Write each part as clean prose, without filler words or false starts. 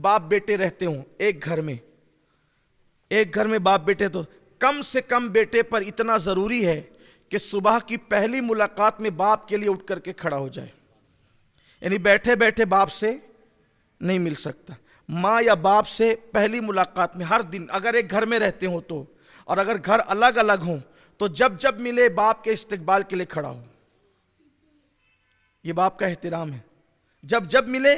باپ بیٹے رہتے ہوں ایک گھر میں باپ بیٹے، تو کم سے کم بیٹے پر اتنا ضروری ہے کہ صبح کی پہلی ملاقات میں باپ کے لیے اٹھ کر کے کھڑا ہو جائے، یعنی بیٹھے بیٹھے باپ سے نہیں مل سکتا۔ ماں یا باپ سے پہلی ملاقات میں ہر دن، اگر ایک گھر میں رہتے ہوں تو، اور اگر گھر الگ الگ ہوں تو جب جب ملے باپ کے استقبال کے لیے کھڑا ہو۔ یہ باپ کا احترام ہے، جب جب ملے،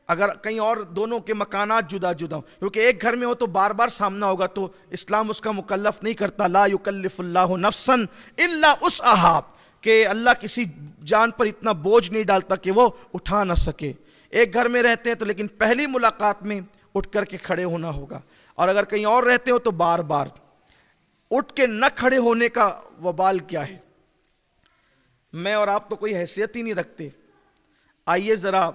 اگر کہیں اور دونوں کے مکانات جدا جدا ہوں، کیونکہ ایک گھر میں ہو تو بار بار سامنا ہوگا، تو اسلام اس کا مکلف نہیں کرتا، لا یکلف اللہ نفسا الا وسعہا، کہ اللہ کسی جان پر اتنا بوجھ نہیں ڈالتا کہ وہ اٹھا نہ سکے۔ ایک گھر میں رہتے ہیں تو لیکن پہلی ملاقات میں اٹھ کر کے کھڑے ہونا ہوگا، اور اگر کہیں اور رہتے ہو تو بار بار اٹھ کے نہ کھڑے ہونے کا وبال کیا ہے۔ میں اور آپ تو کوئی حیثیت ہی نہیں رکھتے، آئیے ذرا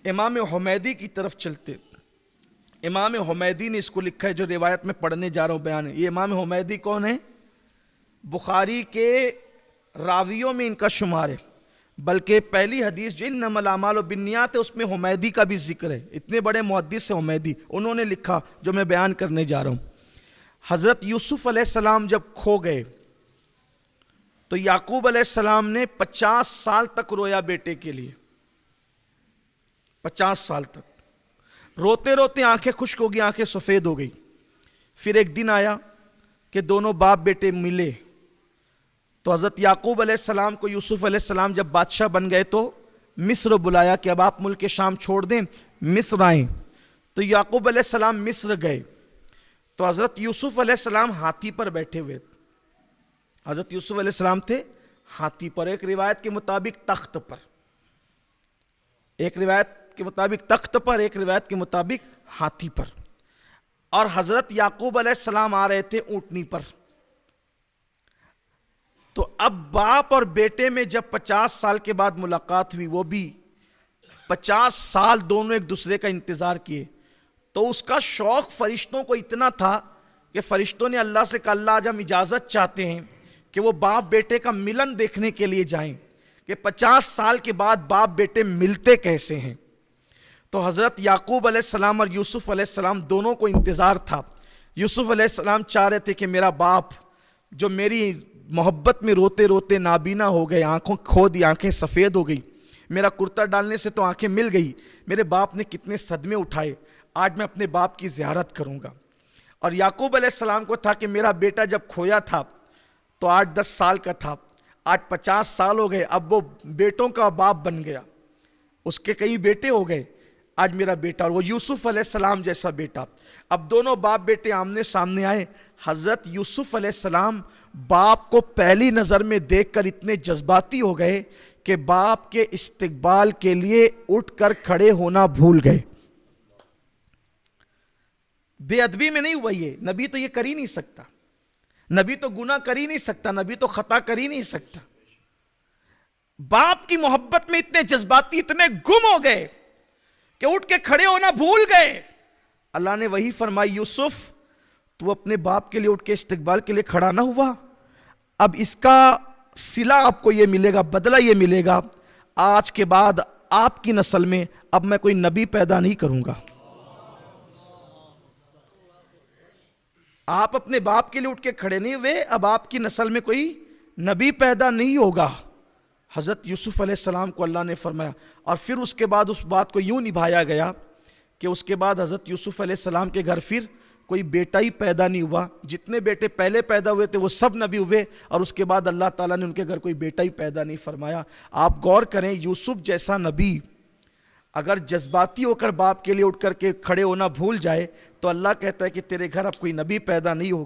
امام حمیدی کی طرف چلتے۔ امام حمیدی نے اس کو لکھا ہے جو روایت میں پڑھنے جا رہا ہوں بیان ہے۔ یہ امام حمیدی کون ہے؟ بخاری کے راویوں میں ان کا شمار ہے، بلکہ پہلی حدیث جو انما الاعمال بالنیات ہے اس میں حمیدی کا بھی ذکر ہے۔ اتنے بڑے محدث ہیں حمیدی، انہوں نے لکھا جو میں بیان کرنے جا رہا ہوں۔ حضرت یوسف علیہ السلام جب کھو گئے تو یعقوب علیہ السلام نے 50 سال تک رویا بیٹے کے لیے، 50 سال تک روتے روتے آنکھیں خشک ہو گئی، آنکھیں سفید ہو گئی۔ پھر ایک دن آیا کہ دونوں باپ بیٹے ملے، تو حضرت یعقوب علیہ السلام کو یوسف علیہ السلام جب بادشاہ بن گئے تو مصر بلایا کہ اب آپ ملک شام چھوڑ دیں، مصر آئیں۔ تو یعقوب علیہ السلام مصر گئے تو حضرت یوسف علیہ السلام ہاتھی پر بیٹھے ہوئے، حضرت یوسف علیہ السلام تھے ہاتھی پر، ایک روایت کے مطابق تخت پر، ایک روایت کے مطابق تخت پر، ایک روایت کے مطابق ہاتھی پر، اور حضرت یعقوب علیہ السلام آ رہے تھے اونٹنی پر۔ تو اب باپ اور بیٹے میں جب 50 سال کے بعد ملاقات ہوئی، وہ بھی 50 سال دونوں ایک دوسرے کا انتظار کیے، تو اس کا شوق فرشتوں کو اتنا تھا کہ فرشتوں نے اللہ سے کہا اللہ آج ہم اجازت چاہتے ہیں کہ وہ باپ بیٹے کا ملن دیکھنے کے لیے جائیں کہ 50 سال کے بعد باپ بیٹے ملتے کیسے ہیں۔ تو حضرت یعقوب علیہ السلام اور یوسف علیہ السلام دونوں کو انتظار تھا۔ یوسف علیہ السلام چاہ رہے تھے کہ میرا باپ جو میری محبت میں روتے روتے نابینا ہو گئے، آنکھوں کھو دی، آنکھیں سفید ہو گئی، میرا کرتا ڈالنے سے تو آنکھیں مل گئی، میرے باپ نے کتنے صدمے اٹھائے، آج میں اپنے باپ کی زیارت کروں گا۔ اور یعقوب علیہ السلام کو تھا کہ میرا بیٹا جب کھویا تھا تو 8-10 سال کا تھا، آج 50 سال ہو گئے، اب وہ بیٹوں کا باپ بن گیا، اس کے کئی بیٹے ہو گئے، آج میرا بیٹا، اور وہ یوسف علیہ السلام جیسا بیٹا۔ اب دونوں باپ بیٹے آمنے سامنے آئے، حضرت یوسف علیہ السلام باپ کو پہلی نظر میں دیکھ کر اتنے جذباتی ہو گئے کہ باپ کے استقبال کے لیے اٹھ کر کھڑے ہونا بھول گئے۔ بے ادبی میں نہیں ہوا، یہ نبی تو یہ کر ہی نہیں سکتا، نبی تو گناہ کر ہی نہیں سکتا، نبی تو خطا کر ہی نہیں سکتا۔ باپ کی محبت میں اتنے جذباتی، اتنے گم ہو گئے کہ اٹھ کے کھڑے ہونا بھول گئے۔ اللہ نے وہی فرمائی یوسف تو اپنے باپ کے لیے اٹھ کے استقبال کے لیے کھڑا نہ ہوا، اب اس کا صلہ آپ کو یہ ملے گا، بدلہ یہ ملے گا، آج کے بعد آپ کی نسل میں اب میں کوئی نبی پیدا نہیں کروں گا۔ آپ اپنے باپ کے لیے اٹھ کے کھڑے نہیں ہوئے، اب آپ کی نسل میں کوئی نبی پیدا نہیں ہوگا۔ حضرت یوسف علیہ السلام کو اللہ نے فرمایا، اور پھر اس کے بعد اس بات کو یوں نبھایا گیا کہ اس کے بعد حضرت یوسف علیہ السلام کے گھر پھر کوئی بیٹا ہی پیدا نہیں ہوا، جتنے بیٹے پہلے پیدا ہوئے تھے وہ سب نبی ہوئے، اور اس کے بعد اللہ تعالیٰ نے ان کے گھر کوئی بیٹا ہی پیدا نہیں فرمایا۔ آپ غور کریں، یوسف جیسا نبی اگر جذباتی ہو کر باپ کے لیے اٹھ کر کے کھڑے ہونا بھول جائے تو اللہ کہتا ہے کہ تیرے گھر اب کوئی نبی پیدا نہیں ہوگا۔